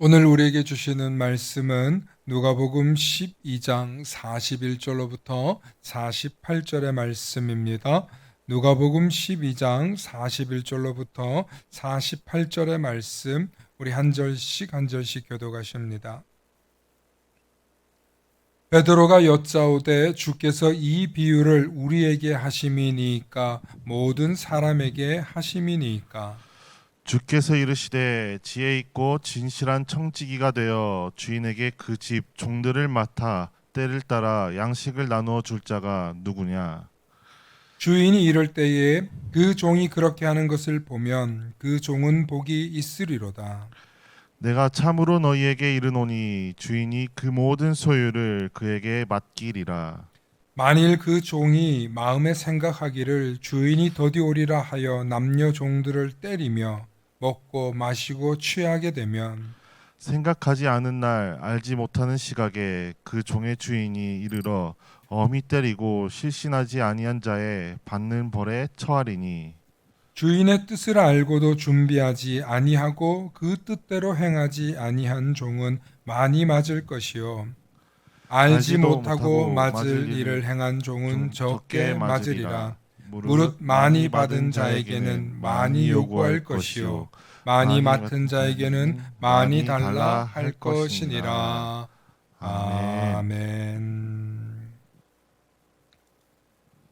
오늘 우리에게 주시는 말씀은 누가복음 12장 41절로부터 48절의 말씀입니다. 누가복음 12장 41절로부터 48절의 말씀, 우리 한 절씩 한 절씩 교독하십니다. 베드로가 여짜오되 주께서 이 비유를 우리에게 하심이니까 모든 사람에게 하심이니까. 주께서 이르시되 지혜 있고 진실한 청지기가 되어 주인에게 그 집 종들을 맡아 때를 따라 양식을 나누어 줄 자가 누구냐? 주인이 이럴 때에 그 종이 그렇게 하는 것을 보면 그 종은 복이 있으리로다. 내가 참으로 너희에게 이르노니 주인이 그 모든 소유를 그에게 맡기리라. 만일 그 종이 마음에 생각하기를 주인이 더디오리라 하여 남녀 종들을 때리며 먹고 마시고 취하게 되면 생각하지 않은 날 알지 못하는 시각에 그 종의 주인이 이르러 엄히 때리고 실신하지 아니한 자의 받는 벌에 처하리니 주인의 뜻을 알고도 준비하지 아니하고 그 뜻대로 행하지 아니한 종은 많이 맞을 것이요 알지 알지도 못하고 못하고 맞을 맞을 일을 일을 행한 종은 좀 적게 적게 맞으리라. 맞으리라. 무릇 무릇 많이 많이 받은 받은 자에게는 자에게는 많이 많이 요구할 요구할 것이요 것이요 많이 많이 맡은 맡은 자에게는 자에게는 많이 많이 달라 달라 할 할 것이니라. 것이니라. 아멘. 아멘.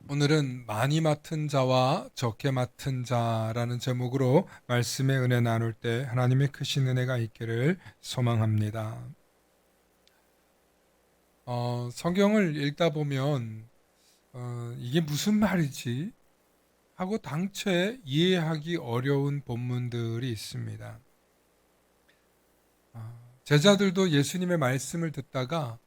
오늘은 많이 맡은 자와 적게 맡은 자라는 제목으로 말씀의 은혜 나눌 때 하나님의 크신 은혜가 있기를 소망합니다. 성경을 읽다 보면 이게 무슨 말이지? 하고 당최 이해하기 어려운 본문들이 있습니다. 제자들도 예수님의 말씀을 듣다가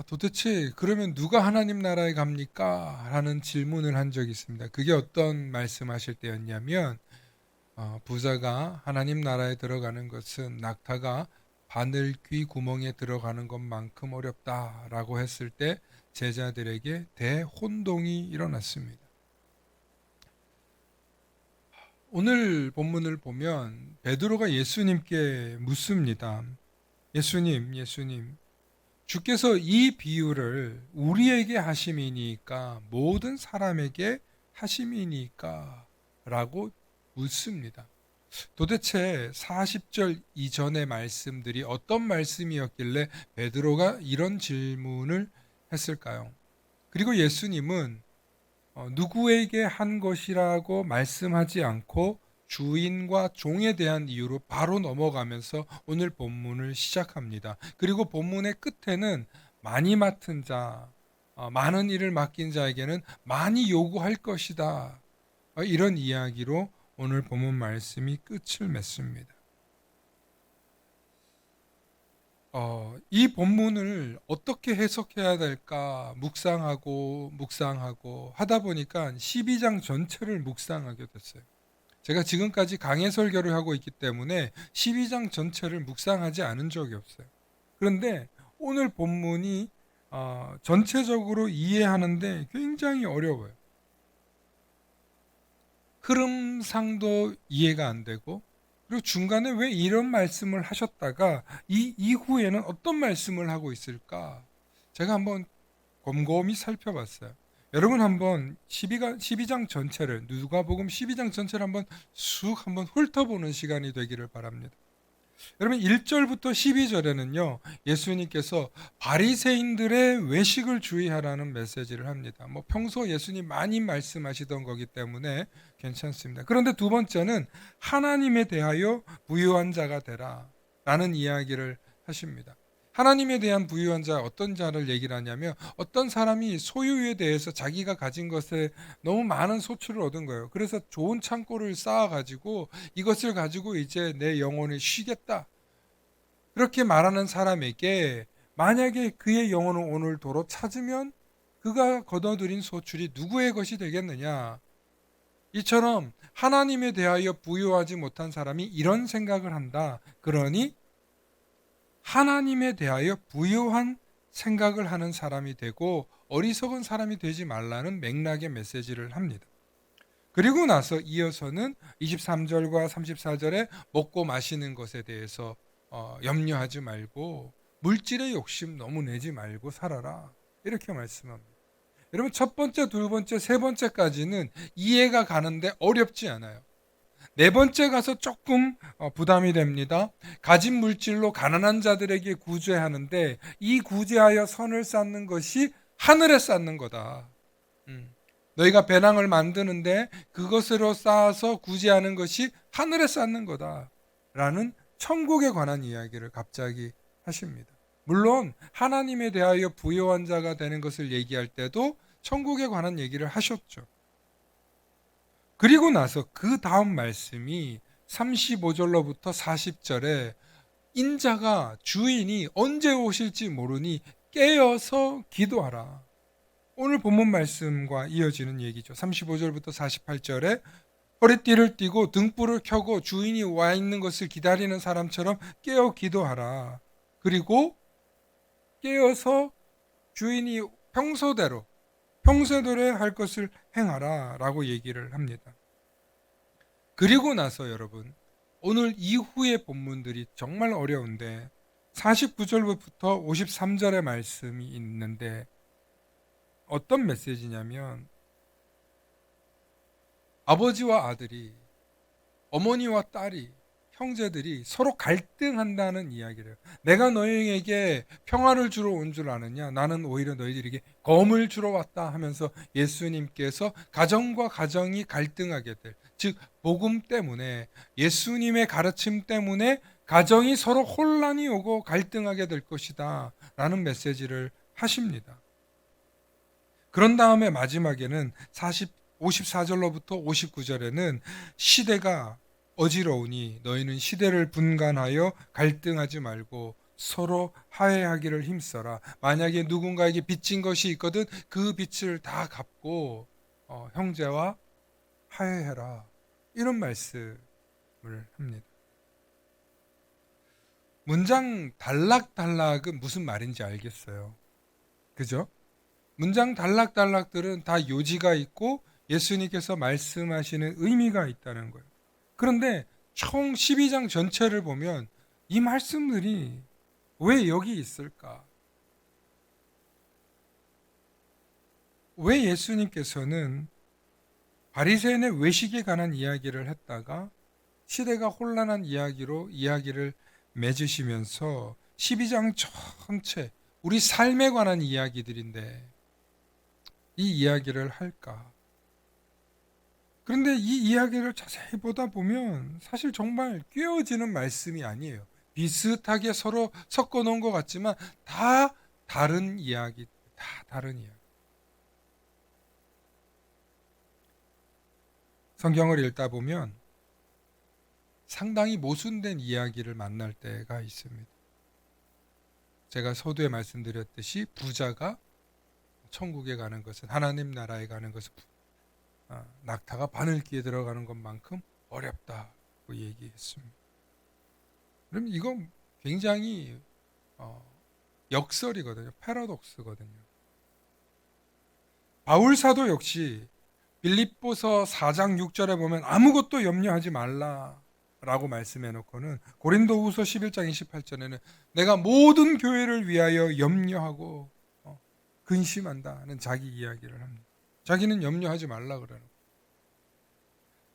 도대체 그러면 누가 하나님 나라에 갑니까? 라는 질문을 한 적이 있습니다. 그게 어떤 말씀하실 때였냐면 부자가 하나님 나라에 들어가는 것은 낙타가 바늘귀 구멍에 들어가는 것만큼 어렵다라고 했을 때 제자들에게 대혼동이 일어났습니다. 오늘 본문을 보면 베드로가 예수님께 묻습니다. 예수님, 주께서 이 비유를 우리에게 하심이니까 모든 사람에게 하심이니까 라고 묻습니다. 도대체 40절 이전의 말씀들이 어떤 말씀이었길래 베드로가 이런 질문을 했을까요? 그리고 예수님은 누구에게 한 것이라고 말씀하지 않고 주인과 종에 대한 이유로 바로 넘어가면서 오늘 본문을 시작합니다. 그리고 본문의 끝에는 많이 맡은 자, 많은 일을 맡긴 자에게는 많이 요구할 것이다. 이런 이야기로 오늘 본문 말씀이 끝을 맺습니다. 이 본문을 어떻게 해석해야 될까 묵상하고 하다 보니까 12장 전체를 묵상하게 됐어요. 제가 지금까지 강해 설교를 하고 있기 때문에 12장 전체를 묵상하지 않은 적이 없어요. 그런데 오늘 본문이 전체적으로 이해하는데 굉장히 어려워요. 흐름상도 이해가 안 되고 그리고 중간에 왜 이런 말씀을 하셨다가 이 이후에는 어떤 말씀을 하고 있을까? 제가 한번 곰곰이 살펴봤어요. 여러분 한번 12장 전체를 누가복음 12장 전체를 한번 훑어보는 시간이 되기를 바랍니다. 여러분 1절부터 12절에는요. 예수님께서 바리새인들의 외식을 주의하라는 메시지를 합니다. 뭐 평소 예수님 많이 말씀하시던 거기 때문에 괜찮습니다. 그런데 두 번째는 하나님에 대하여 부유한 자가 되라 라는 이야기를 하십니다. 하나님에 대한 부유한 자 어떤 자를 얘기를 하냐면 어떤 사람이 소유에 대해서 자기가 가진 것에 너무 많은 소출을 얻은 거예요. 그래서 좋은 창고를 쌓아가지고 이것을 가지고 이제 내 영혼을 쉬겠다. 그렇게 말하는 사람에게 만약에 그의 영혼을 오늘도로 찾으면 그가 거둬들인 소출이 누구의 것이 되겠느냐. 이처럼 하나님에 대하여 부유하지 못한 사람이 이런 생각을 한다. 그러니 하나님에 대하여 부유한 생각을 하는 사람이 되고 어리석은 사람이 되지 말라는 맥락의 메시지를 합니다. 그리고 나서 이어서는 23절과 34절에 먹고 마시는 것에 대해서 염려하지 말고 물질의 욕심 너무 내지 말고 살아라. 이렇게 말씀합니다. 여러분 첫 번째, 두 번째, 세 번째까지는 이해가 가는데 어렵지 않아요. 네 번째 가서 조금 부담이 됩니다. 가진 물질로 가난한 자들에게 구제하는데 이 구제하여 선을 쌓는 것이 하늘에 쌓는 거다. 너희가 배낭을 만드는데 그것으로 쌓아서 구제하는 것이 하늘에 쌓는 거다. 라는 천국에 관한 이야기를 갑자기 하십니다. 물론 하나님에 대하여 부요한 자가 되는 것을 얘기할 때도 천국에 관한 얘기를 하셨죠. 그리고 나서 그 다음 말씀이 35절로부터 40절에 인자가 주인이 언제 오실지 모르니 깨어서 기도하라. 오늘 본문 말씀과 이어지는 얘기죠. 35절부터 48절에 허리띠를 띠고 등불을 켜고 주인이 와 있는 것을 기다리는 사람처럼 깨어 기도하라. 그리고 깨어서 주인이 평소대로 할 것을 행하라 라고 얘기를 합니다. 그리고 나서 여러분 오늘 이후의 본문들이 정말 어려운데 49절부터 53절의 말씀이 있는데 어떤 메시지냐면 아버지와 아들이, 어머니와 딸이, 형제들이 서로 갈등한다는 이야기를 해요. 내가 너희에게 평화를 주러 온 줄 아느냐? 나는 오히려 너희들에게 검을 주러 왔다 하면서 예수님께서 가정과 가정이 갈등하게 될, 즉 복음 때문에, 예수님의 가르침 때문에 가정이 서로 혼란이 오고 갈등하게 될 것이다 라는 메시지를 하십니다. 그런 다음에 마지막에는 54절로부터 59절에는 시대가 어지러우니 너희는 시대를 분간하여 갈등하지 말고 서로 화해하기를 힘써라. 만약에 누군가에게 빚진 것이 있거든 그 빚을 다 갚고 형제와 화해해라. 이런 말씀을 합니다. 문장 단락단락은 무슨 말인지 알겠어요. 그죠? 문장 단락단락들은 다 요지가 있고 예수님께서 말씀하시는 의미가 있다는 거예요. 그런데 총 12장 전체를 보면 이 말씀들이 왜 여기 있을까? 왜 예수님께서는 바리새인의 외식에 관한 이야기를 했다가 시대가 혼란한 이야기로 이야기를 맺으시면서 12장 전체 우리 삶에 관한 이야기들인데 이 이야기를 할까? 그런데 이 이야기를 자세히 보다 보면 사실 정말 꿰어지는 말씀이 아니에요. 비슷하게 서로 섞어 놓은 것 같지만 다 다른 이야기, 다 다른 이야기. 성경을 읽다 보면 상당히 모순된 이야기를 만날 때가 있습니다. 제가 서두에 말씀드렸듯이 부자가 천국에 가는 것은, 하나님 나라에 가는 것은 낙타가 바늘기에 들어가는 것만큼 어렵다고 얘기했습니다. 그럼 이건 굉장히 역설이거든요. 패러독스거든요. 바울 사도 역시 빌립보서 4장 6절에 보면 아무것도 염려하지 말라라고 말씀해 놓고는 고린도후서 11장 28절에는 내가 모든 교회를 위하여 염려하고 근심한다는 자기 이야기를 합니다. 자기는 염려하지 말라 그러는 거예요.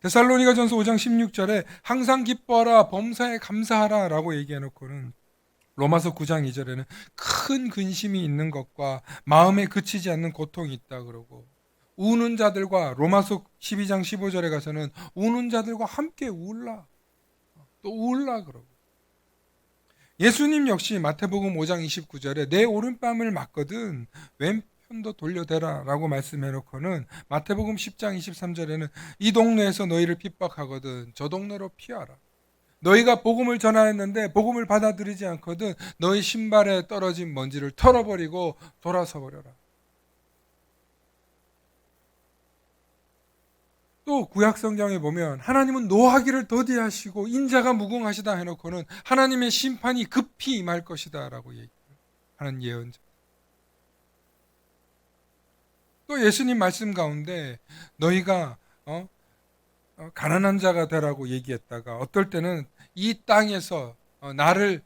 데살로니가전서 5장 16절에 항상 기뻐하라 범사에 감사하라 라고 얘기해 놓고는 로마서 9장 2절에는 큰 근심이 있는 것과 마음에 그치지 않는 고통이 있다 그러고, 우는 자들과 로마서 12장 15절에 가서는 우는 자들과 함께 울라, 또 울라 그러고, 예수님 역시 마태복음 5장 29절에 내 오른뺨을 맞거든 왼편도 돌려대라 라고 말씀해 놓고는 마태복음 10장 23절에는 이 동네에서 너희를 핍박하거든 저 동네로 피하라. 너희가 복음을 전하였는데 복음을 받아들이지 않거든 너희 신발에 떨어진 먼지를 털어버리고 돌아서 버려라. 또 구약 성경에 보면 하나님은 노하기를 더디하시고 인자가 무궁하시다 해놓고는 하나님의 심판이 급히 임할 것이다 라고 얘기하는 예언자. 또 예수님 말씀 가운데 너희가 가난한 자가 되라고 얘기했다가 어떨 때는 이 땅에서 나를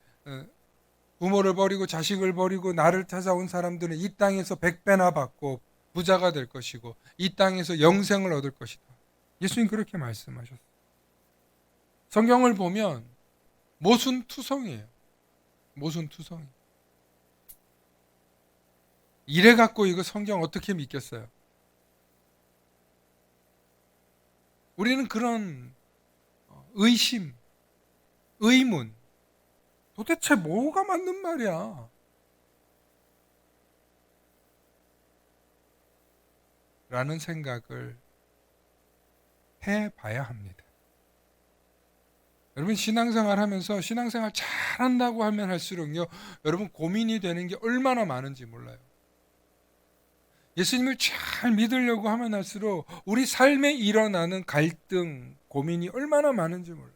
부모를 버리고 자식을 버리고 나를 찾아온 사람들은 이 땅에서 100배나 받고 부자가 될 것이고 이 땅에서 영생을 얻을 것이다. 예수님 그렇게 말씀하셨어요. 성경을 보면 모순투성이에요. 모순투성이. 이래 갖고 이거 성경 어떻게 믿겠어요? 우리는 그런 의심, 의문, 도대체 뭐가 맞는 말이야? 라는 생각을 해봐야 합니다. 여러분 신앙생활 하면서 신앙생활 잘한다고 하면 할수록요, 여러분 고민이 되는 게 얼마나 많은지 몰라요. 예수님을 잘 믿으려고 하면 할수록 우리 삶에 일어나는 갈등, 고민이 얼마나 많은지 몰라요.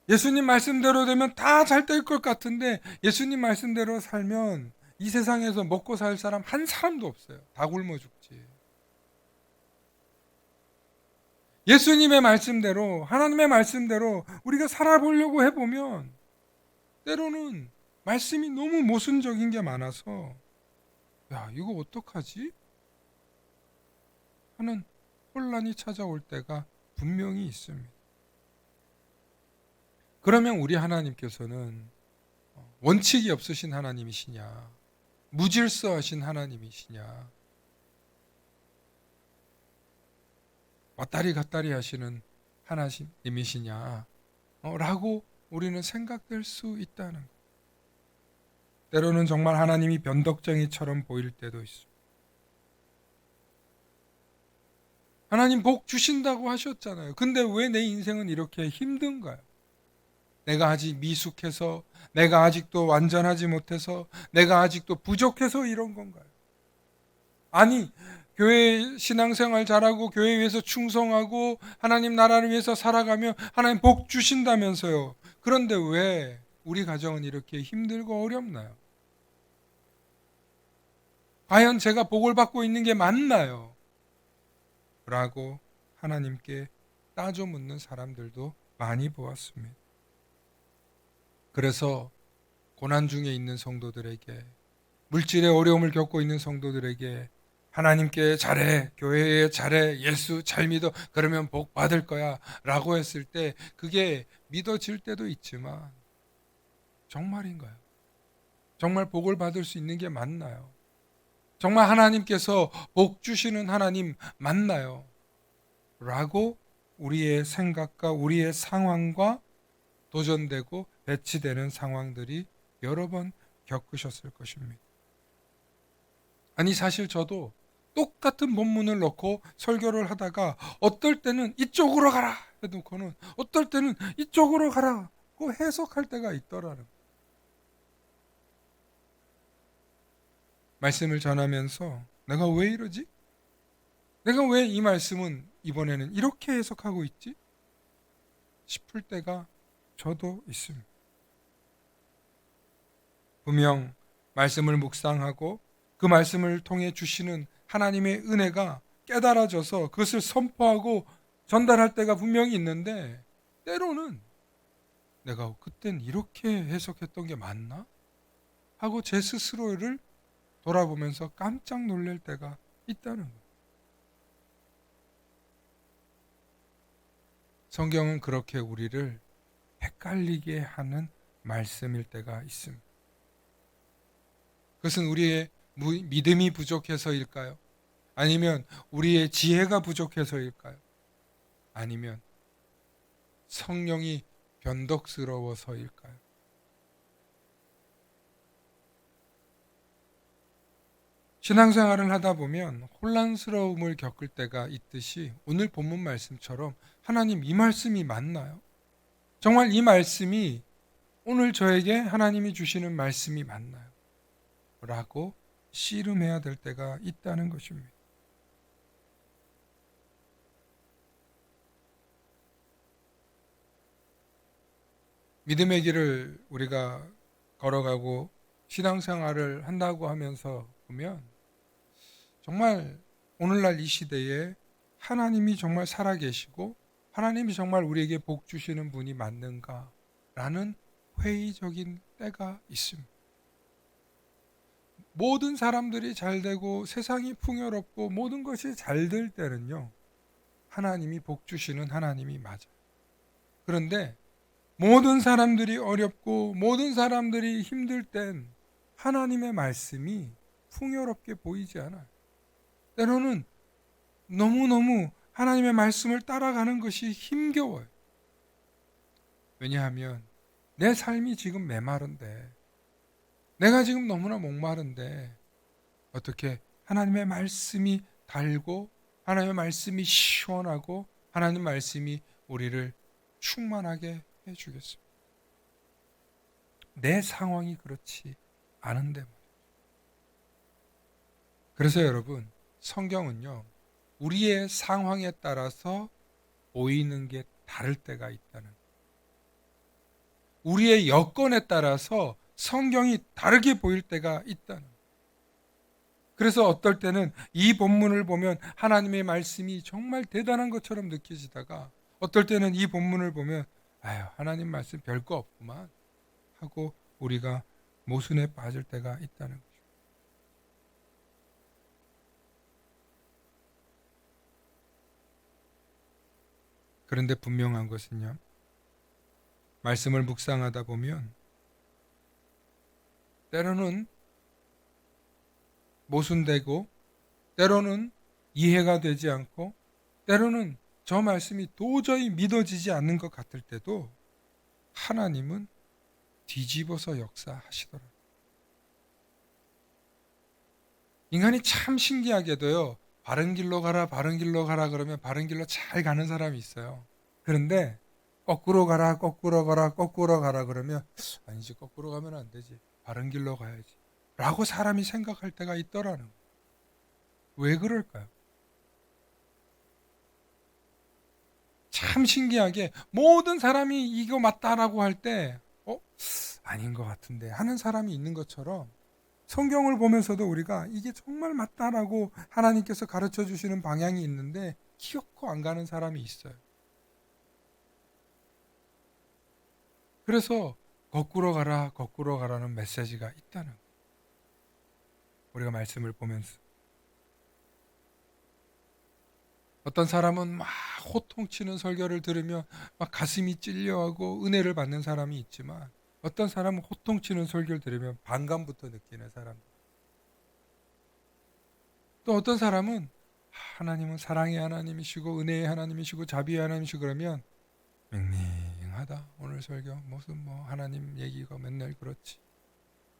예수님 말씀대로 되면 다 잘 될 것 같은데 예수님 말씀대로 살면 이 세상에서 먹고 살 사람 한 사람도 없어요. 다 굶어 죽지. 예수님의 말씀대로, 하나님의 말씀대로 우리가 살아보려고 해보면 때로는 말씀이 너무 모순적인 게 많아서 야, 이거 어떡하지? 하는 혼란이 찾아올 때가 분명히 있습니다. 그러면 우리 하나님께서는 원칙이 없으신 하나님이시냐? 무질서하신 하나님이시냐? 왔다리 갔다리 하시는 하나님이시냐? 라고 우리는 생각될 수 있다는 것. 때로는 정말 하나님이 변덕쟁이처럼 보일 때도 있습니다. 하나님 복 주신다고 하셨잖아요. 근데 왜 내 인생은 이렇게 힘든가요? 내가 아직 미숙해서, 내가 아직도 완전하지 못해서, 내가 아직도 부족해서 이런 건가요? 아니, 교회 신앙생활 잘하고 교회 위해서 충성하고 하나님 나라를 위해서 살아가며 하나님 복 주신다면서요. 그런데 왜 우리 가정은 이렇게 힘들고 어렵나요? 과연 제가 복을 받고 있는 게 맞나요? 라고 하나님께 따져 묻는 사람들도 많이 보았습니다. 그래서 고난 중에 있는 성도들에게, 물질의 어려움을 겪고 있는 성도들에게 하나님께 잘해, 교회에 잘해, 예수 잘 믿어, 그러면 복 받을 거야 라고 했을 때 그게 믿어질 때도 있지만 정말인가요? 정말 복을 받을 수 있는 게 맞나요? 정말 하나님께서 복 주시는 하나님 맞나요? 라고 우리의 생각과 우리의 상황과 도전되고 배치되는 상황들이 여러 번 겪으셨을 것입니다. 아니 사실 저도 똑같은 본문을 넣고 설교를 하다가 어떨 때는 이쪽으로 가라 해놓고는 어떨 때는 이쪽으로 가라고 해석할 때가 있더라는 거예요. 말씀을 전하면서 내가 왜 이러지? 내가 왜 이 말씀은 이번에는 이렇게 해석하고 있지? 싶을 때가 저도 있습니다. 분명 말씀을 묵상하고 그 말씀을 통해 주시는 하나님의 은혜가 깨달아져서 그것을 선포하고 전달할 때가 분명히 있는데 때로는 내가 그땐 이렇게 해석했던 게 맞나? 하고 제 스스로를 돌아보면서 깜짝 놀랄 때가 있다는 거예요. 성경은 그렇게 우리를 헷갈리게 하는 말씀일 때가 있습니다. 그것은 우리의 믿음이 부족해서일까요? 아니면 우리의 지혜가 부족해서일까요? 아니면 성령이 변덕스러워서일까요? 신앙생활을 하다 보면 혼란스러움을 겪을 때가 있듯이 오늘 본문 말씀처럼 하나님 이 말씀이 맞나요? 정말 이 말씀이 오늘 저에게 하나님이 주시는 말씀이 맞나요? 라고 씨름해야 될 때가 있다는 것입니다. 믿음의 길을 우리가 걸어가고 신앙생활을 한다고 하면서 보면 정말 오늘날 이 시대에 하나님이 정말 살아계시고 하나님이 정말 우리에게 복 주시는 분이 맞는가라는 회의적인 때가 있습니다. 모든 사람들이 잘 되고 세상이 풍요롭고 모든 것이 잘 될 때는요, 하나님이 복 주시는 하나님이 맞아요. 그런데 모든 사람들이 어렵고 모든 사람들이 힘들 땐 하나님의 말씀이 풍요롭게 보이지 않아요. 때로는 너무너무 하나님의 말씀을 따라가는 것이 힘겨워요. 왜냐하면 내 삶이 지금 메마른데, 내가 지금 너무나 목마른데 어떻게 하나님의 말씀이 달고 하나님의 말씀이 시원하고 하나님의 말씀이 우리를 충만하게 해주겠습니다. 내 상황이 그렇지 않은데 말이죠. 그래서 여러분, 성경은요, 우리의 상황에 따라서 보이는 게 다를 때가 있다는, 우리의 여건에 따라서 성경이 다르게 보일 때가 있다는. 그래서 어떨 때는 이 본문을 보면 하나님의 말씀이 정말 대단한 것처럼 느껴지다가 어떨 때는 이 본문을 보면 아유, 하나님 말씀 별거 없구만 하고 우리가 모순에 빠질 때가 있다는 거죠. 그런데 분명한 것은요, 말씀을 묵상하다 보면 때로는 모순되고 때로는 이해가 되지 않고 때로는 저 말씀이 도저히 믿어지지 않는 것 같을 때도 하나님은 뒤집어서 역사하시더라고요. 인간이 참 신기하게도요, 바른 길로 가라, 바른 길로 가라 그러면 바른 길로 잘 가는 사람이 있어요. 그런데 거꾸로 가라, 거꾸로 가라, 거꾸로 가라 그러면 아니지, 거꾸로 가면 안 되지, 바른 길로 가야지 라고 사람이 생각할 때가 있더라는 거예요. 왜 그럴까요? 참 신기하게 모든 사람이 이거 맞다라고 할 때 아닌 것 같은데 하는 사람이 있는 것처럼 성경을 보면서도 우리가 이게 정말 맞다라고 하나님께서 가르쳐 주시는 방향이 있는데 기어코 안 가는 사람이 있어요. 그래서 거꾸로 가라, 거꾸로 가라는 메시지가 있다는 거예요. 우리가 말씀을 보면서 어떤 사람은 막 호통치는 설교를 들으며 막 가슴이 찔려하고 은혜를 받는 사람이 있지만 어떤 사람은 호통치는 설교를 들으면 반감부터 느끼는 사람. 또 어떤 사람은 하나님은 사랑의 하나님이시고 은혜의 하나님이시고 자비의 하나님이시고 그러면 맹맹하다. 오늘 설교 무슨 하나님 얘기가 맨날 그렇지.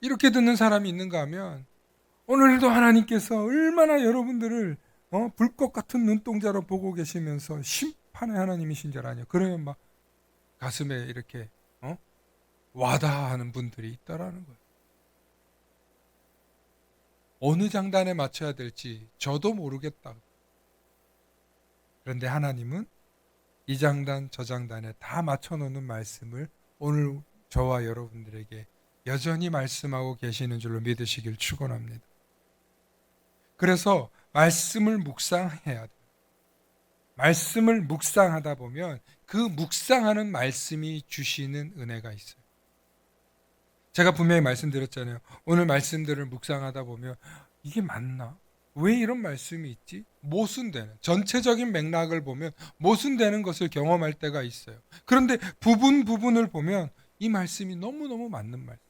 이렇게 듣는 사람이 있는가 하면 오늘도 하나님께서 얼마나 여러분들을 불꽃 같은 눈동자로 보고 계시면서 심판의 하나님이신 줄 아냐. 그러면 막 가슴에 이렇게 와닿아하는 분들이 있다라는 거예요. 어느 장단에 맞춰야 될지 저도 모르겠다. 그런데 하나님은 이 장단 저 장단에 다 맞춰놓는 말씀을 오늘 저와 여러분들에게 여전히 말씀하고 계시는 줄로 믿으시길 축원합니다. 그래서 말씀을 묵상해야 돼요. 말씀을 묵상하다 보면 그 묵상하는 말씀이 주시는 은혜가 있어요. 제가 분명히 말씀드렸잖아요. 오늘 말씀들을 묵상하다 보면 이게 맞나? 왜 이런 말씀이 있지? 모순되는, 전체적인 맥락을 보면 모순되는 것을 경험할 때가 있어요. 그런데 부분을 보면 이 말씀이 너무너무 맞는 말씀.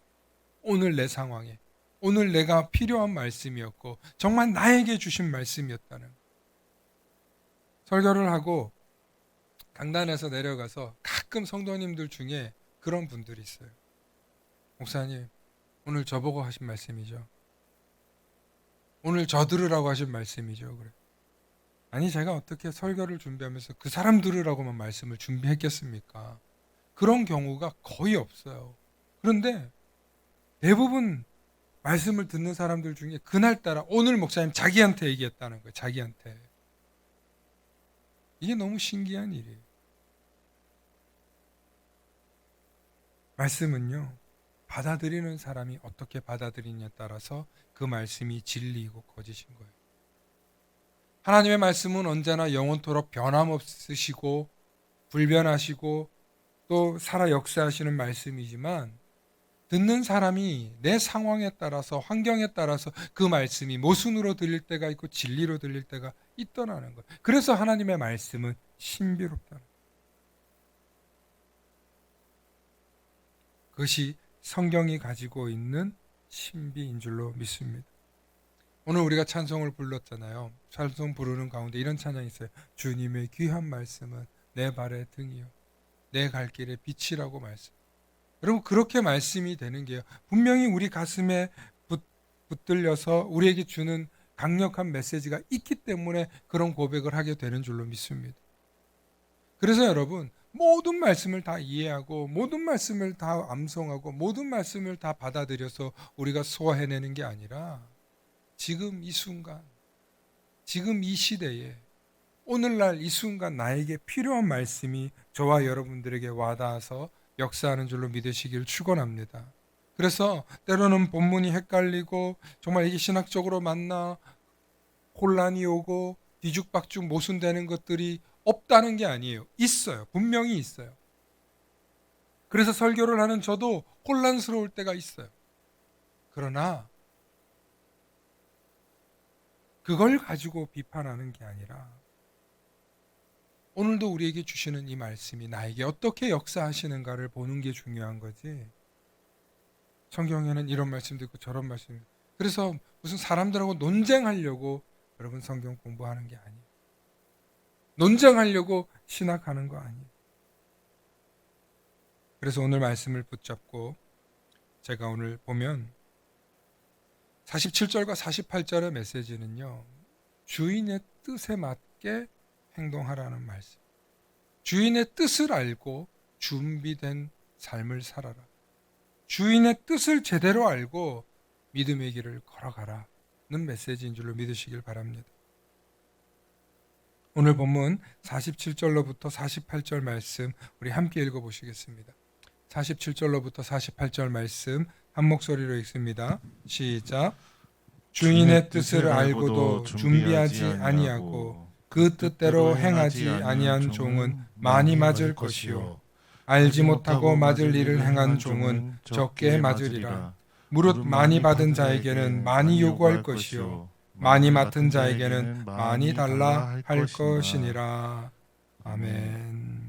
오늘 내 상황에, 오늘 내가 필요한 말씀이었고 정말 나에게 주신 말씀이었다는. 설교를 하고 강단에서 내려가서 가끔 성도님들 중에 그런 분들이 있어요. 목사님, 오늘 저보고 하신 말씀이죠. 오늘 저 들으라고 하신 말씀이죠. 그래. 아니, 제가 어떻게 설교를 준비하면서 그 사람 들으라고만 말씀을 준비했겠습니까? 그런 경우가 거의 없어요. 그런데 대부분 말씀을 듣는 사람들 중에 그날따라 오늘 목사님 자기한테 얘기했다는 거예요. 자기한테. 이게 너무 신기한 일이에요. 말씀은요, 받아들이는 사람이 어떻게 받아들이냐에 따라서 그 말씀이 진리이고 거짓인 거예요. 하나님의 말씀은 언제나 영원토록 변함없으시고 불변하시고 또 살아 역사하시는 말씀이지만 듣는 사람이 내 상황에 따라서 환경에 따라서 그 말씀이 모순으로 들릴 때가 있고 진리로 들릴 때가 있더라는 거예요. 그래서 하나님의 말씀은 신비롭다는 거예요. 그것이 성경이 가지고 있는 신비인 줄로 믿습니다. 오늘 우리가 찬송을 불렀잖아요. 찬송 부르는 가운데 이런 찬양이 있어요. 주님의 귀한 말씀은 내 발의 등이요 내 갈 길의 빛이라고 말씀. 여러분 그렇게 말씀이 되는 게요. 분명히 우리 가슴에 붙들려서 우리에게 주는 강력한 메시지가 있기 때문에 그런 고백을 하게 되는 줄로 믿습니다. 그래서 여러분 모든 말씀을 다 이해하고 모든 말씀을 다 암송하고 모든 말씀을 다 받아들여서 우리가 소화해내는 게 아니라 지금 이 순간, 지금 이 시대에 오늘날 이 순간 나에게 필요한 말씀이 저와 여러분들에게 와닿아서 역사하는 줄로 믿으시길 축원합니다. 그래서 때로는 본문이 헷갈리고 정말 이게 신학적으로 맞나 혼란이 오고 뒤죽박죽 모순되는 것들이 없다는 게 아니에요. 있어요. 분명히 있어요. 그래서 설교를 하는 저도 혼란스러울 때가 있어요. 그러나 그걸 가지고 비판하는 게 아니라 오늘도 우리에게 주시는 이 말씀이 나에게 어떻게 역사하시는가를 보는 게 중요한 거지. 성경에는 이런 말씀도 있고 저런 말씀도 있고 그래서 무슨 사람들하고 논쟁하려고 여러분 성경 공부하는 게 아니에요. 논쟁하려고 신학하는 거 아니에요. 그래서 오늘 말씀을 붙잡고 제가 오늘 보면 47절과 48절의 메시지는요. 주인의 뜻에 맞게 행동하라는 말씀. 주인의 뜻을 알고 준비된 삶을 살아라. 주인의 뜻을 제대로 알고 믿음의 길을 걸어가라는 메시지인 줄로 믿으시길 바랍니다. 오늘 본문 47절로부터 48절 말씀 우리 함께 읽어보시겠습니다. 47절로부터 48절 말씀 한 목소리로 읽습니다. 시작. 주인의 뜻을 알고도 준비하지 아니하고 그 뜻대로 행하지 아니한 종은 많이 맞을 것이요 알지 못하고 맞을 일을 행한 종은 적게 맞으리라. 무릇 많이 받은 자에게는 많이 요구할 것이요 많이 맡은 자에게는 많이 달라 할 것이니라. 아멘.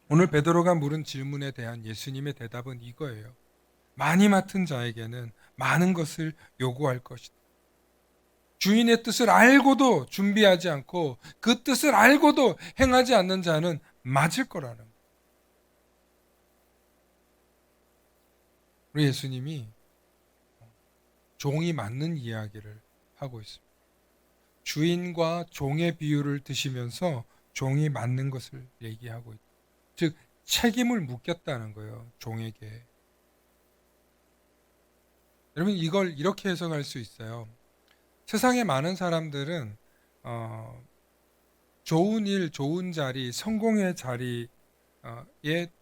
오늘 베드로가 물은 질문에 대한 예수님의 대답은 이거예요. 많이 맡은 자에게는 많은 것을 요구할 것이다. 주인의 뜻을 알고도 준비하지 않고 그 뜻을 알고도 행하지 않는 자는 맞을 거라는 거예요. 우리 예수님이 종이 맞는 이야기를 하고 있습니다. 주인과 종의 비유를 드시면서 종이 맞는 것을 얘기하고 있다. 즉 책임을 묻겠다는 거예요. 종에게. 여러분 이걸 이렇게 해석할 수 있어요. 세상에 많은 사람들은 좋은 일, 좋은 자리, 성공의 자리에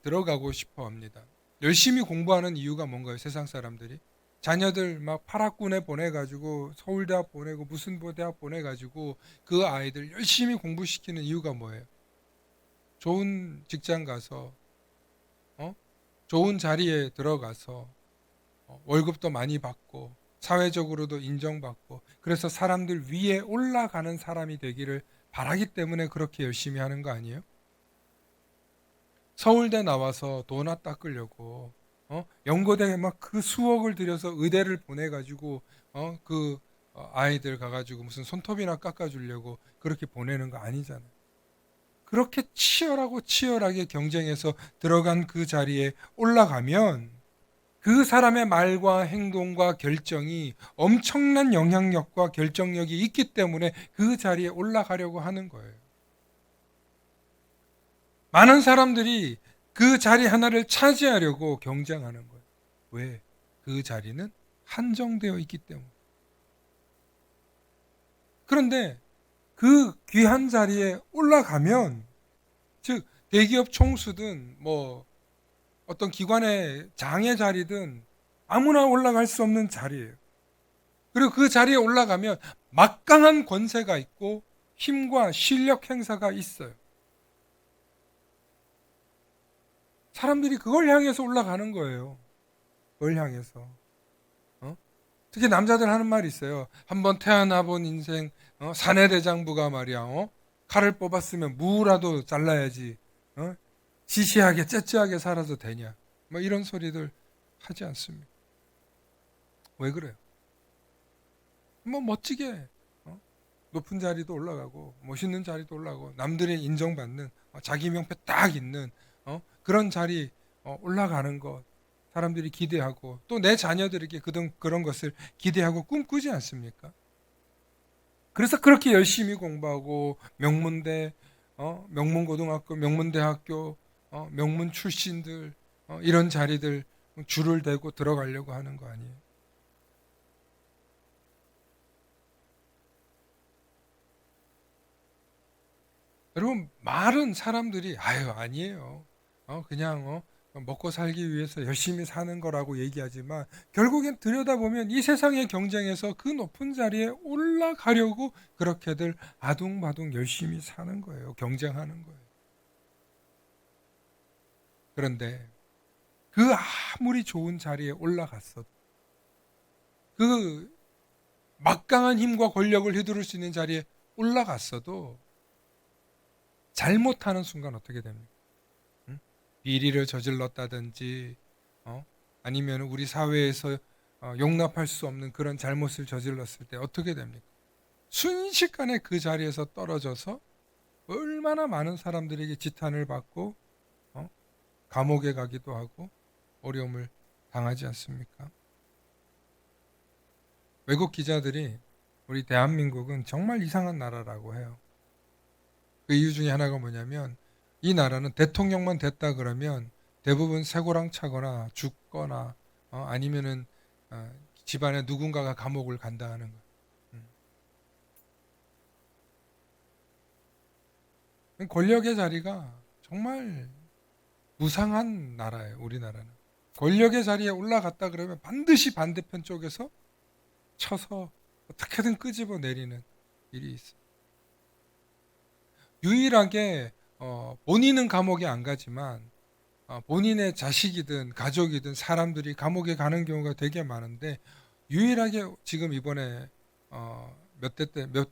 들어가고 싶어 합니다. 열심히 공부하는 이유가 뭔가요? 세상 사람들이 자녀들 막 파락군에 보내가지고 서울대학 보내고 무슨 대학 보내가지고 그 아이들 열심히 공부시키는 이유가 뭐예요? 좋은 직장 가서 좋은 자리에 들어가서 월급도 많이 받고 사회적으로도 인정받고 그래서 사람들 위에 올라가는 사람이 되기를 바라기 때문에 그렇게 열심히 하는 거 아니에요? 서울대 나와서 도나 닦으려고 연고대에 막 그 수억을 들여서 의대를 보내가지고 그 아이들 가가지고 무슨 손톱이나 깎아주려고 그렇게 보내는 거 아니잖아요. 그렇게 치열하게 경쟁해서 들어간 그 자리에 올라가면 그 사람의 말과 행동과 결정이 엄청난 영향력과 결정력이 있기 때문에 그 자리에 올라가려고 하는 거예요. 많은 사람들이 그 자리 하나를 차지하려고 경쟁하는 거예요. 왜? 그 자리는 한정되어 있기 때문에. 그런데 그 귀한 자리에 올라가면, 즉 대기업 총수든 뭐 어떤 기관의 장의 자리든 아무나 올라갈 수 없는 자리예요. 그리고 그 자리에 올라가면 막강한 권세가 있고 힘과 실력 행사가 있어요. 사람들이 그걸 향해서 올라가는 거예요. 그걸 향해서. 특히 남자들 하는 말이 있어요. 한번 태어나 본 인생, 사내대장부가 말이야, 칼을 뽑았으면 무라도 잘라야지, 시시하게 째째하게 살아도 되냐, 뭐 이런 소리들 하지 않습니다. 왜 그래요? 뭐 멋지게 높은 자리도 올라가고 멋있는 자리도 올라가고 남들의 인정받는 자기 명패 딱 있는 그런 자리 올라가는 것 사람들이 기대하고 또 내 자녀들에게 그런 것을 기대하고 꿈꾸지 않습니까? 그래서 그렇게 열심히 공부하고 명문대, 명문고등학교, 명문대학교, 명문 출신들 이런 자리들 줄을 대고 들어가려고 하는 거 아니에요? 여러분 말은 사람들이 아유 아니에요. 그냥 먹고 살기 위해서 열심히 사는 거라고 얘기하지만 결국엔 들여다보면 이 세상의 경쟁에서 그 높은 자리에 올라가려고 그렇게들 아둥바둥 열심히 사는 거예요. 경쟁하는 거예요. 그런데 그 아무리 좋은 자리에 올라갔어도 그 막강한 힘과 권력을 휘두를 수 있는 자리에 올라갔어도 잘못하는 순간 어떻게 됩니까? 응? 비리를 저질렀다든지 아니면 우리 사회에서 용납할 수 없는 그런 잘못을 저질렀을 때 어떻게 됩니까? 순식간에 그 자리에서 떨어져서 얼마나 많은 사람들에게 지탄을 받고 어? 감옥에 가기도 하고 어려움을 당하지 않습니까? 외국 기자들이 우리 대한민국은 정말 이상한 나라라고 해요. 그 이유 중에 하나가 뭐냐면 이 나라는 대통령만 됐다 그러면 대부분 쇠고랑 차거나 죽거나 아니면은 집안에 누군가가 감옥을 간다 하는 거예요. 권력의 자리가 정말 무상한 나라예요. 우리나라는. 권력의 자리에 올라갔다 그러면 반드시 반대편 쪽에서 쳐서 어떻게든 끄집어 내리는 일이 있어요. 유일하게 본인은 감옥에 안 가지만 본인의 자식이든 가족이든 사람들이 감옥에 가는 경우가 되게 많은데 유일하게 지금 이번에 몇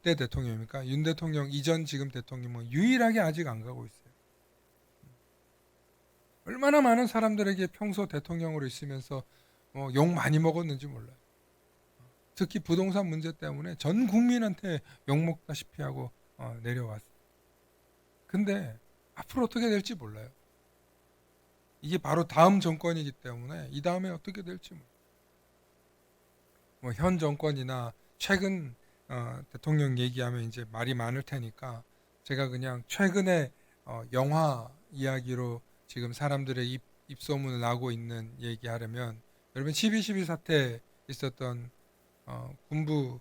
대 대통령입니까? 윤 대통령 이전 지금 대통령은 유일하게 아직 안 가고 있어요. 얼마나 많은 사람들에게 평소 대통령으로 있으면서 욕 많이 먹었는지 몰라요. 특히 부동산 문제 때문에 전 국민한테 욕 먹다시피 하고 내려왔어요. 근데 앞으로 어떻게 될지 몰라요. 이게 바로 다음 정권이기 때문에 이 다음에 어떻게 될지 몰라요. 현 정권이나 최근 대통령 얘기하면 이제 말이 많을 테니까 제가 그냥 최근에 영화 이야기로 지금 사람들의 입소문을 나고 있는 얘기하려면 여러분 12.12 사태 있었던 군부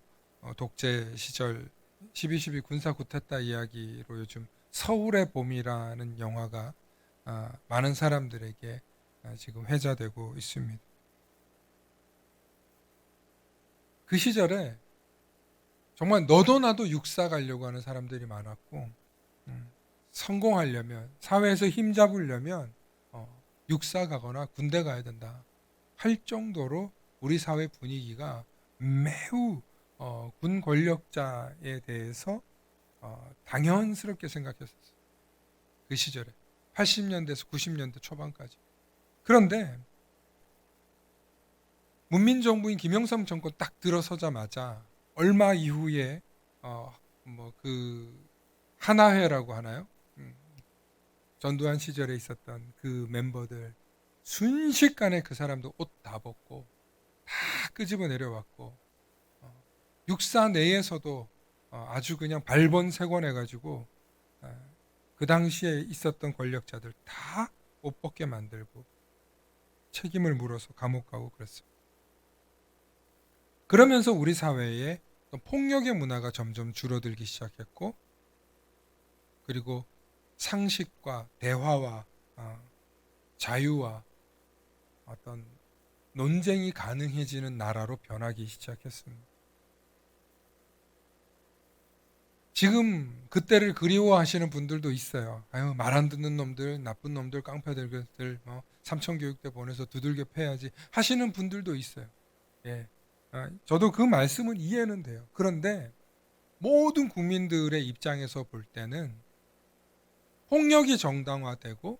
독재 시절 12.12 군사 쿠데타 이야기로 요즘 서울의 봄이라는 영화가 많은 사람들에게 지금 회자되고 있습니다. 그 시절에 정말 너도 나도 육사 가려고 하는 사람들이 많았고 성공하려면 사회에서 힘 잡으려면 육사 가거나 군대 가야 된다 할 정도로 우리 사회 분위기가 매우 군 권력자에 대해서 당연스럽게 생각했었어요. 그 시절에 80년대에서 90년대 초반까지. 그런데 문민정부인 김영삼 정권 딱 들어서자마자 얼마 이후에 그 하나회라고 하나요? 전두환 시절에 있었던 그 멤버들 순식간에 그 사람도 옷 다 벗고 다 끄집어 내려왔고 육사 내에서도 아주 그냥 발본색원해가지고 그 당시에 있었던 권력자들 다 옷 벗게 만들고 책임을 물어서 감옥 가고 그랬어요. 그러면서 우리 사회에 폭력의 문화가 점점 줄어들기 시작했고 그리고 상식과 대화와 자유와 어떤 논쟁이 가능해지는 나라로 변하기 시작했습니다. 지금 그때를 그리워하시는 분들도 있어요. 아유, 말 안 듣는 놈들, 나쁜 놈들, 깡패들, 삼천교육대 보내서 두들겨 패야지 하시는 분들도 있어요. 예. 저도 그 말씀은 이해는 돼요. 그런데 모든 국민들의 입장에서 볼 때는 폭력이 정당화되고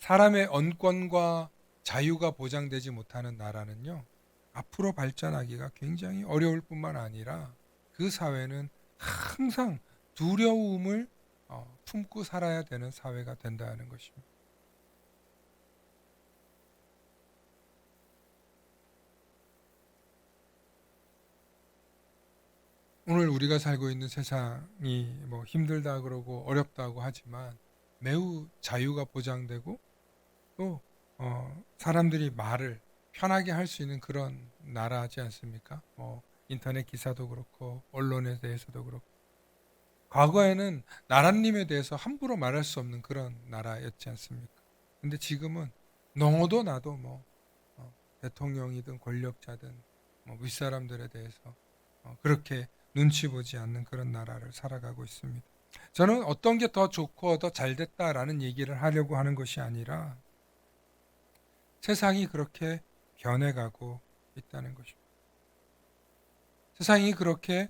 사람의 언권과 자유가 보장되지 못하는 나라는요, 앞으로 발전하기가 굉장히 어려울 뿐만 아니라 그 사회는 항상 두려움을 품고 살아야 되는 사회가 된다는 것입니다. 오늘 우리가 살고 있는 세상이 뭐 힘들다 그러고 어렵다고 하지만 매우 자유가 보장되고 또 사람들이 말을 편하게 할 수 있는 그런 나라지 않습니까? 뭐 인터넷 기사도 그렇고 언론에 대해서도 그렇고 과거에는 나라님에 대해서 함부로 말할 수 없는 그런 나라였지 않습니까? 근데 지금은 너도 나도 뭐 대통령이든 권력자든 뭐 윗사람들에 대해서 그렇게 눈치 보지 않는 그런 나라를 살아가고 있습니다. 저는 어떤 게 더 좋고 더 잘됐다라는 얘기를 하려고 하는 것이 아니라 세상이 그렇게 변해가고 있다는 것입니다. 세상이 그렇게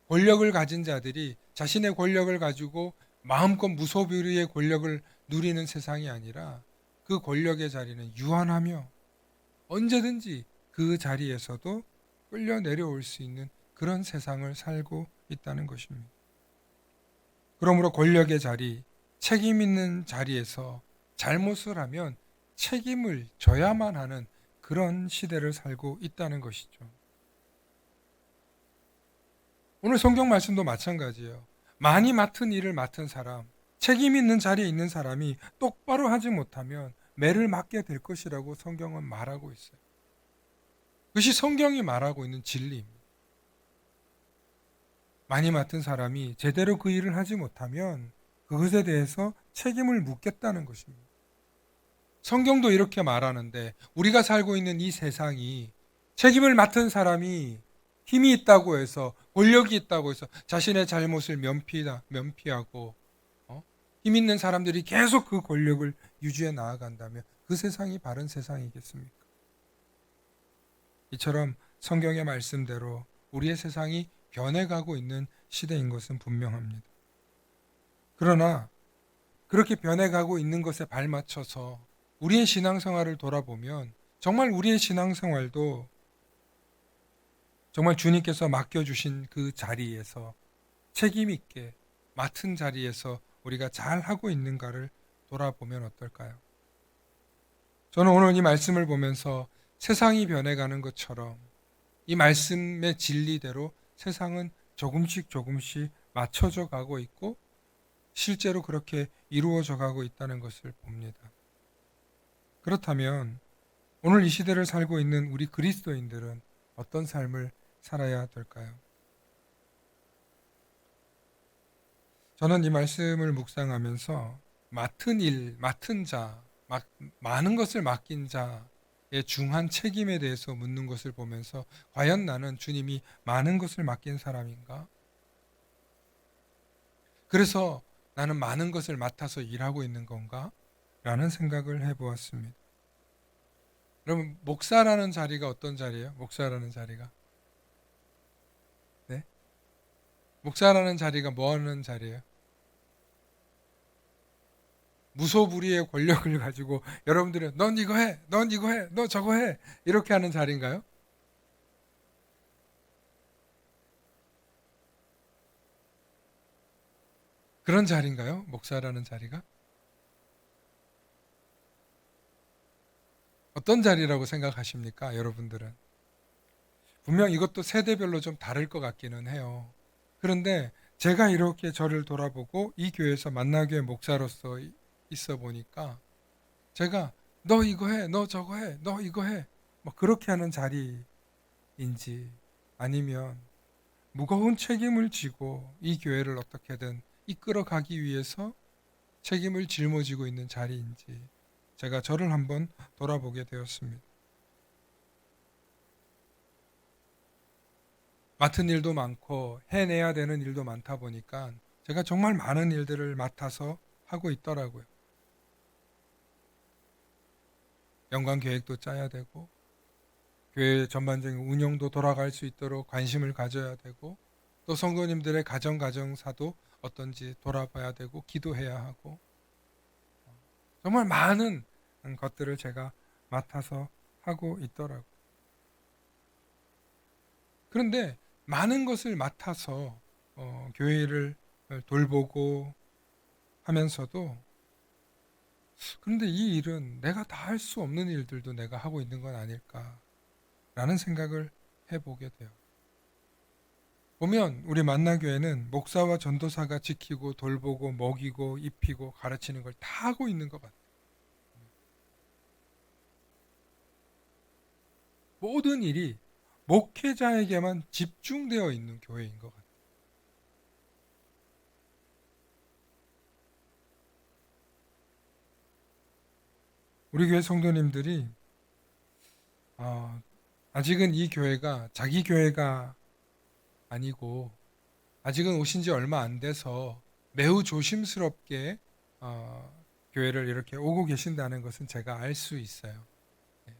권력을 가진 자들이 자신의 권력을 가지고 마음껏 무소불위의 권력을 누리는 세상이 아니라 그 권력의 자리는 유한하며 언제든지 그 자리에서도 끌려 내려올 수 있는 그런 세상을 살고 있다는 것입니다. 그러므로 권력의 자리, 책임 있는 자리에서 잘못을 하면 책임을 져야만 하는 그런 시대를 살고 있다는 것이죠. 오늘 성경 말씀도 마찬가지예요. 많이 맡은 일을 맡은 사람, 책임 있는 자리에 있는 사람이 똑바로 하지 못하면 매를 맞게 될 것이라고 성경은 말하고 있어요. 그것이 성경이 말하고 있는 진리입니다. 많이 맡은 사람이 제대로 그 일을 하지 못하면 그것에 대해서 책임을 묻겠다는 것입니다. 성경도 이렇게 말하는데 우리가 살고 있는 이 세상이 책임을 맡은 사람이 힘이 있다고 해서 권력이 있다고 해서 자신의 잘못을 면피하고 힘 있는 사람들이 계속 그 권력을 유지해 나아간다면 그 세상이 바른 세상이겠습니까? 이처럼 성경의 말씀대로 우리의 세상이 변해가고 있는 시대인 것은 분명합니다. 그러나 그렇게 변해가고 있는 것에 발맞춰서 우리의 신앙생활을 돌아보면 정말 우리의 신앙생활도 정말 주님께서 맡겨주신 그 자리에서 책임 있게 맡은 자리에서 우리가 잘 하고 있는가를 돌아보면 어떨까요? 저는 오늘 이 말씀을 보면서 세상이 변해가는 것처럼 이 말씀의 진리대로 세상은 조금씩 맞춰져 가고 있고 실제로 그렇게 이루어져 가고 있다는 것을 봅니다. 그렇다면 오늘 이 시대를 살고 있는 우리 그리스도인들은 어떤 삶을 살아야 될까요? 저는 이 말씀을 묵상하면서 맡은 일, 맡은 자, 많은 것을 맡긴 자의 중한 책임에 대해서 묻는 것을 보면서 과연 나는 주님이 많은 것을 맡긴 사람인가? 그래서 나는 많은 것을 맡아서 일하고 있는 건가? 라는 생각을 해보았습니다. 여러분, 목사라는 자리가 어떤 자리예요? 목사라는 자리가? 네? 목사라는 자리가 뭐 하는 자리예요? 무소불위의 권력을 가지고 여러분들은 넌 이거 해, 넌 이거 해, 너 저거 해 이렇게 하는 자리인가요? 그런 자리인가요? 목사라는 자리가? 어떤 자리라고 생각하십니까? 여러분들은? 분명 이것도 세대별로 좀 다를 것 같기는 해요. 그런데 제가 이렇게 저를 돌아보고 이 교회에서 만나교회 목사로서 있어 보니까 제가 너 이거 해, 너 저거 해, 너 이거 해 뭐 그렇게 하는 자리인지 아니면 무거운 책임을 지고 이 교회를 어떻게든 이끌어 가기 위해서 책임을 짊어지고 있는 자리인지 제가 저를 한번 돌아보게 되었습니다. 맡은 일도 많고 해내야 되는 일도 많다 보니까 제가 정말 많은 일들을 맡아서 하고 있더라고요. 연간 계획도 짜야 되고 교회 전반적인 운영도 돌아갈 수 있도록 관심을 가져야 되고 또 성도님들의 가정사도 어떤지 돌아봐야 되고 기도해야 하고 정말 많은 것들을 제가 맡아서 하고 있더라고요. 그런데 많은 것을 맡아서 교회를 돌보고 하면서도 그런데 이 일은 내가 다 할 수 없는 일들도 내가 하고 있는 건 아닐까라는 생각을 해보게 돼요. 보면 우리 만나교회는 목사와 전도사가 지키고 돌보고 먹이고 입히고 가르치는 걸 다 하고 있는 것 같아요. 모든 일이 목회자에게만 집중되어 있는 교회인 것 같아요. 우리 교회 성도님들이 아직은 이 교회가 자기 교회가 아니고 아직은 오신 지 얼마 안 돼서 매우 조심스럽게 교회를 이렇게 오고 계신다는 것은 제가 알 수 있어요. 네,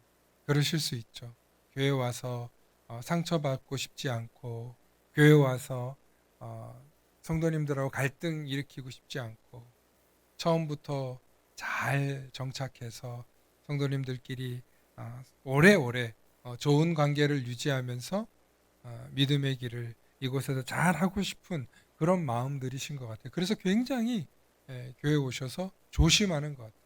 그러실 수 있죠. 교회 와서 상처받고 싶지 않고 교회 와서 성도님들하고 갈등 일으키고 싶지 않고 처음부터 잘 정착해서 성도님들끼리 오래오래 좋은 관계를 유지하면서 믿음의 길을 이곳에서 잘 하고 싶은 그런 마음들이신 것 같아요. 그래서 굉장히 교회 오셔서 조심하는 것 같아요.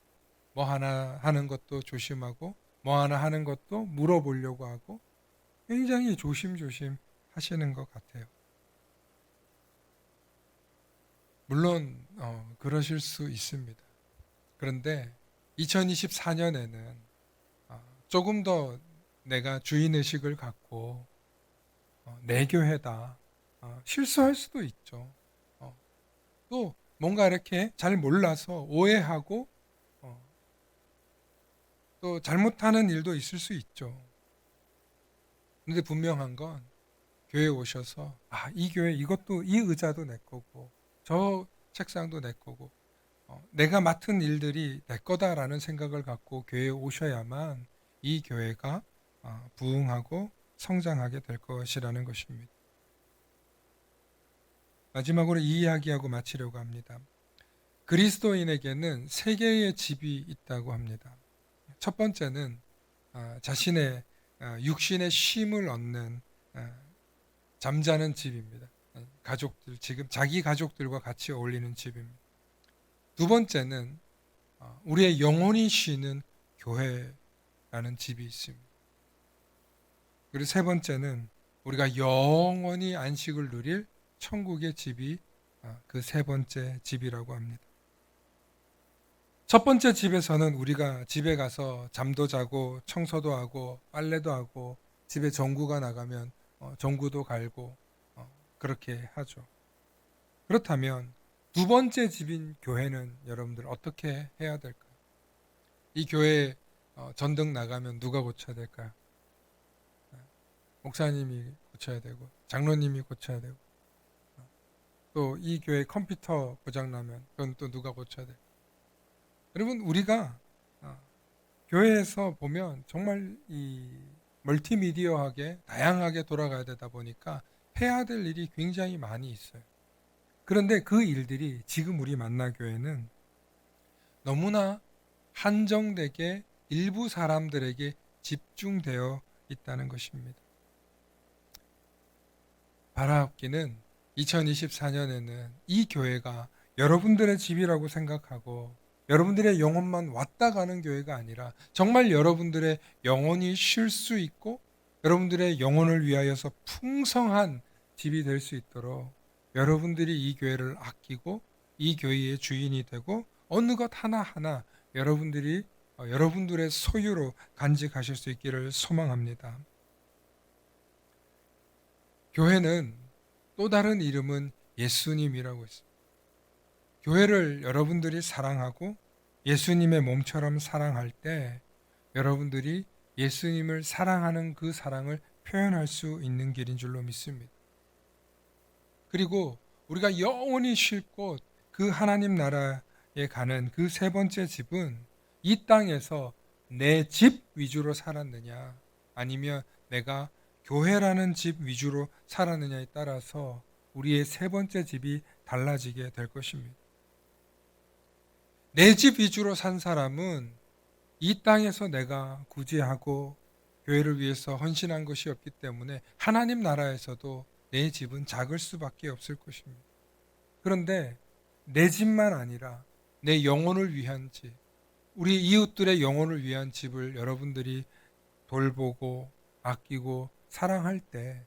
뭐 하나 하는 것도 조심하고 뭐 하나 하는 것도 물어보려고 하고 굉장히 조심조심 하시는 것 같아요. 물론 그러실 수 있습니다. 그런데 2024년에는 조금 더 내가 주인의식을 갖고 내 교회다. 실수할 수도 있죠. 또 뭔가 이렇게 잘 몰라서 오해하고 또 잘못하는 일도 있을 수 있죠. 근데 분명한 건 교회에 오셔서 이 교회 이것도 이 의자도 내 거고 저 책상도 내 거고 내가 맡은 일들이 내 거다라는 생각을 갖고 교회에 오셔야만 이 교회가 부흥하고 성장하게 될 것이라는 것입니다. 마지막으로 이 이야기하고 마치려고 합니다. 그리스도인에게는 세 개의 집이 있다고 합니다. 첫 번째는 자신의 육신의 쉼을 얻는 잠자는 집입니다. 가족들, 지금 자기 가족들과 같이 어울리는 집입니다. 두 번째는 우리의 영혼이 쉬는 교회라는 집이 있습니다. 그리고 세 번째는 우리가 영원히 안식을 누릴 천국의 집이 그 세 번째 집이라고 합니다. 첫 번째 집에서는 우리가 집에 가서 잠도 자고 청소도 하고 빨래도 하고 집에 전구가 나가면 전구도 갈고 그렇게 하죠. 그렇다면 두 번째 집인 교회는 여러분들 어떻게 해야 될까요? 이 교회에 전등 나가면 누가 고쳐야 될까요? 목사님이 고쳐야 되고 장로님이 고쳐야 되고 또 이 교회 컴퓨터 고장나면 그건 또 누가 고쳐야 돼요? 여러분 우리가 교회에서 보면 정말 이 멀티미디어하게 다양하게 돌아가야 되다 보니까 해야 될 일이 굉장히 많이 있어요. 그런데 그 일들이 지금 우리 만나교회는 너무나 한정되게 일부 사람들에게 집중되어 있다는 것입니다. 바라옵기는 2024년에는 이 교회가 여러분들의 집이라고 생각하고 여러분들의 영혼만 왔다 가는 교회가 아니라 정말 여러분들의 영혼이 쉴 수 있고 여러분들의 영혼을 위하여서 풍성한 집이 될 수 있도록 여러분들이 이 교회를 아끼고 이 교회의 주인이 되고 어느 것 하나하나 여러분들이 여러분들의 소유로 간직하실 수 있기를 소망합니다. 교회는 또 다른 이름은 예수님이라고 있습니다. 교회를 여러분들이 사랑하고 예수님의 몸처럼 사랑할 때 여러분들이 예수님을 사랑하는 그 사랑을 표현할 수 있는 길인 줄로 믿습니다. 그리고 우리가 영원히 쉴 곳, 그 하나님 나라에 가는 그 세 번째 집은 이 땅에서 내 집 위주로 살았느냐, 아니면 내가 교회라는 집 위주로 살았느냐에 따라서 우리의 세 번째 집이 달라지게 될 것입니다. 내 집 위주로 산 사람은 이 땅에서 내가 구제하고 교회를 위해서 헌신한 것이 없기 때문에 하나님 나라에서도 내 집은 작을 수밖에 없을 것입니다. 그런데 내 집만 아니라 내 영혼을 위한 집, 우리 이웃들의 영혼을 위한 집을 여러분들이 돌보고 아끼고 사랑할 때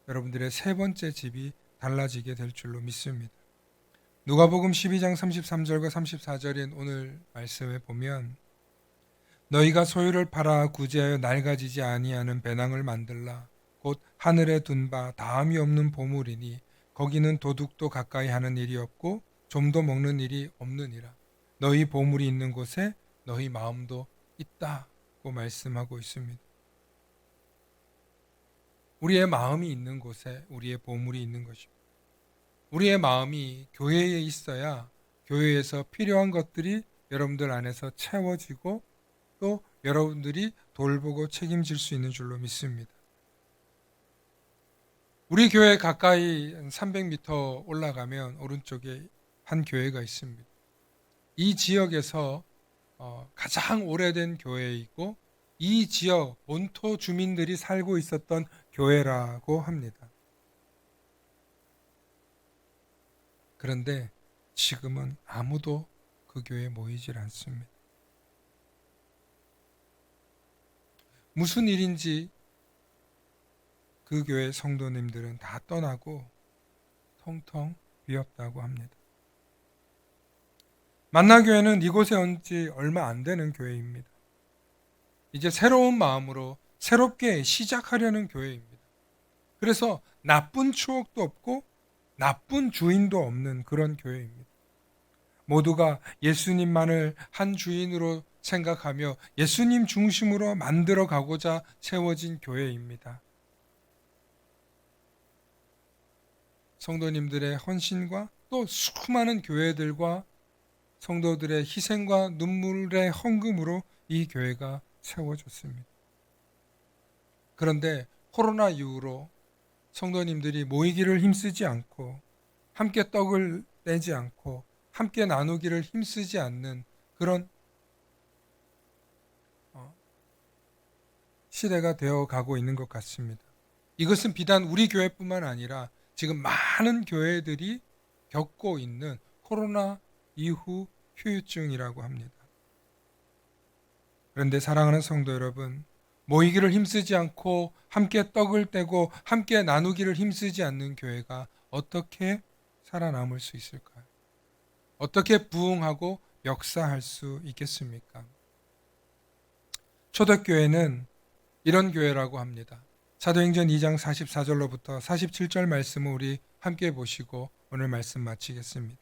여러분들의 세 번째 집이 달라지게 될 줄로 믿습니다. 누가복음 12장 33절과 34절인 오늘 말씀에 보면 너희가 소유를 팔아 구제하여 낡아지지 아니하는 배낭을 만들라. 곧 하늘에 둔 바 다함이 없는 보물이니 거기는 도둑도 가까이 하는 일이 없고 좀도 먹는 일이 없느니라. 너희 보물이 있는 곳에 너희 마음도 있다고 말씀하고 있습니다. 우리의 마음이 있는 곳에 우리의 보물이 있는 것입니다. 우리의 마음이 교회에 있어야 교회에서 필요한 것들이 여러분들 안에서 채워지고 또 여러분들이 돌보고 책임질 수 있는 줄로 믿습니다. 우리 교회 가까이 300m 올라가면 오른쪽에 한 교회가 있습니다. 이 지역에서 가장 오래된 교회이고 이 지역 본토 주민들이 살고 있었던 교회라고 합니다. 그런데 지금은 아무도 그 교회에 모이질 않습니다. 무슨 일인지 그 교회 성도님들은 다 떠나고 텅텅 비었다고 합니다. 만나교회는 이곳에 온 지 얼마 안 되는 교회입니다. 이제 새로운 마음으로 새롭게 시작하려는 교회입니다. 그래서 나쁜 추억도 없고 나쁜 주인도 없는 그런 교회입니다. 모두가 예수님만을 한 주인으로 생각하며 예수님 중심으로 만들어 가고자 세워진 교회입니다. 성도님들의 헌신과 또 수많은 교회들과 성도들의 희생과 눈물의 헌금으로 이 교회가 세워졌습니다. 그런데 코로나 이후로 성도님들이 모이기를 힘쓰지 않고 함께 떡을 떼지 않고 함께 나누기를 힘쓰지 않는 그런 시대가 되어 가고 있는 것 같습니다. 이것은 비단 우리 교회뿐만 아니라 지금 많은 교회들이 겪고 있는 코로나 이후 후유증이라고 합니다. 그런데 사랑하는 성도 여러분, 모이기를 힘쓰지 않고 함께 떡을 떼고 함께 나누기를 힘쓰지 않는 교회가 어떻게 살아남을 수 있을까요? 어떻게 부흥하고 역사할 수 있겠습니까? 초대교회는 이런 교회라고 합니다. 사도행전 2장 44절로부터 47절 말씀을 우리 함께 보시고 오늘 말씀 마치겠습니다.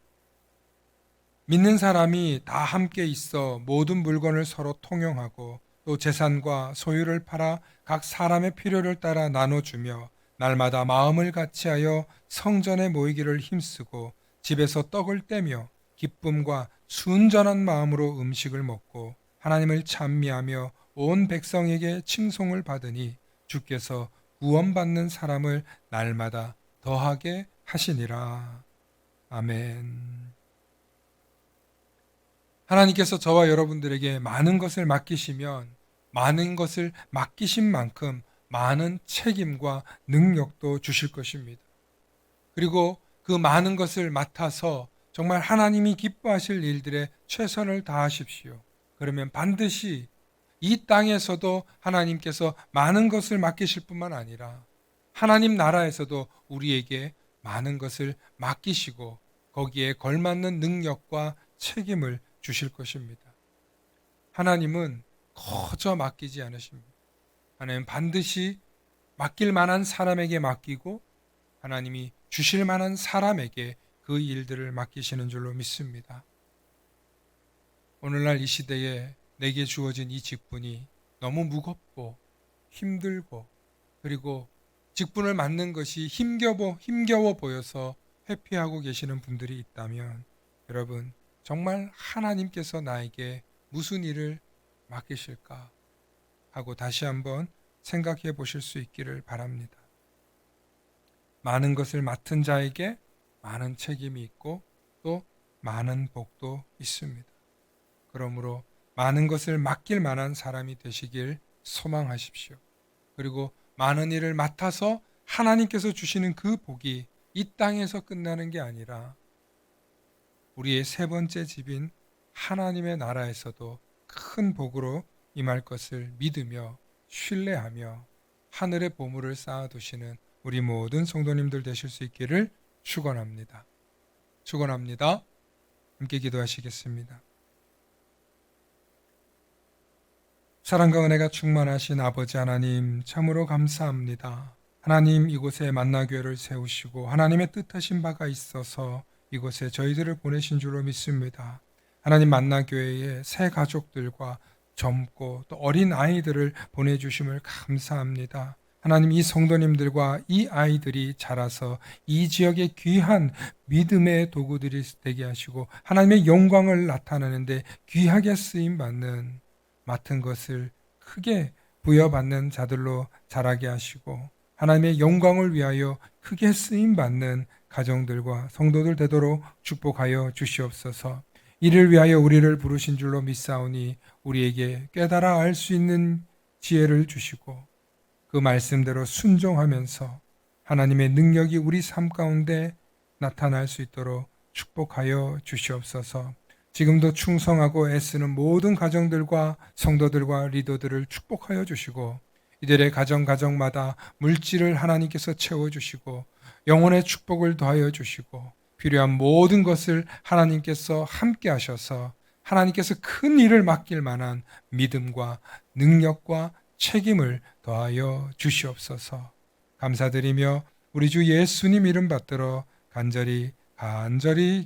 믿는 사람이 다 함께 있어 모든 물건을 서로 통용하고 또 재산과 소유를 팔아 각 사람의 필요를 따라 나눠주며 날마다 마음을 같이하여 성전에 모이기를 힘쓰고 집에서 떡을 떼며 기쁨과 순전한 마음으로 음식을 먹고 하나님을 찬미하며 온 백성에게 칭송을 받으니 주께서 구원받는 사람을 날마다 더하게 하시니라. 아멘. 하나님께서 저와 여러분들에게 많은 것을 맡기시면 많은 것을 맡기신 만큼 많은 책임과 능력도 주실 것입니다. 그리고 그 많은 것을 맡아서 정말 하나님이 기뻐하실 일들에 최선을 다하십시오. 그러면 반드시 이 땅에서도 하나님께서 많은 것을 맡기실 뿐만 아니라 하나님 나라에서도 우리에게 많은 것을 맡기시고 거기에 걸맞는 능력과 책임을 주실 것입니다. 하나님은 거저 맡기지 않으십니다. 하나님은 반드시 맡길 만한 사람에게 맡기고 하나님이 주실 만한 사람에게 그 일들을 맡기시는 줄로 믿습니다. 오늘날 이 시대에 내게 주어진 이 직분이 너무 무겁고 힘들고 그리고 직분을 맡는 것이 힘겨워 보여서 회피하고 계시는 분들이 있다면 여러분 정말 하나님께서 나에게 무슨 일을 맡기실까 하고 다시 한번 생각해 보실 수 있기를 바랍니다. 많은 것을 맡은 자에게 많은 책임이 있고 또 많은 복도 있습니다. 그러므로 많은 것을 맡길 만한 사람이 되시길 소망하십시오. 그리고 많은 일을 맡아서 하나님께서 주시는 그 복이 이 땅에서 끝나는 게 아니라 우리의 세 번째 집인 하나님의 나라에서도 큰 복으로 임할 것을 믿으며 신뢰하며 하늘의 보물을 쌓아두시는 우리 모든 성도님들 되실 수 있기를 축원합니다. 축원합니다. 함께 기도하시겠습니다. 사랑과 은혜가 충만하신 아버지 하나님 참으로 감사합니다. 하나님 이곳에 만나교회를 세우시고 하나님의 뜻하신 바가 있어서 이곳에 저희들을 보내신 줄로 믿습니다. 하나님 만나교회의 새 가족들과 젊고 또 어린 아이들을 보내주심을 감사합니다. 하나님 이 성도님들과 이 아이들이 자라서 이 지역의 귀한 믿음의 도구들이 되게 하시고 하나님의 영광을 나타내는데 귀하게 쓰임받는 맡은 것을 크게 부여받는 자들로 자라게 하시고 하나님의 영광을 위하여 크게 쓰임받는 가정들과 성도들 되도록 축복하여 주시옵소서. 이를 위하여 우리를 부르신 줄로 믿사오니 우리에게 깨달아 알 수 있는 지혜를 주시고 그 말씀대로 순종하면서 하나님의 능력이 우리 삶 가운데 나타날 수 있도록 축복하여 주시옵소서. 지금도 충성하고 애쓰는 모든 가정들과 성도들과 리더들을 축복하여 주시고 이들의 가정마다 물질을 하나님께서 채워주시고 영혼의 축복을 더하여 주시고 필요한 모든 것을 하나님께서 함께 하셔서 하나님께서 큰 일을 맡길 만한 믿음과 능력과 책임을 더하여 주시옵소서. 감사드리며 우리 주 예수님 이름 받들어 간절히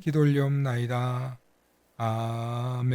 기도 올리옵나이다. 아멘.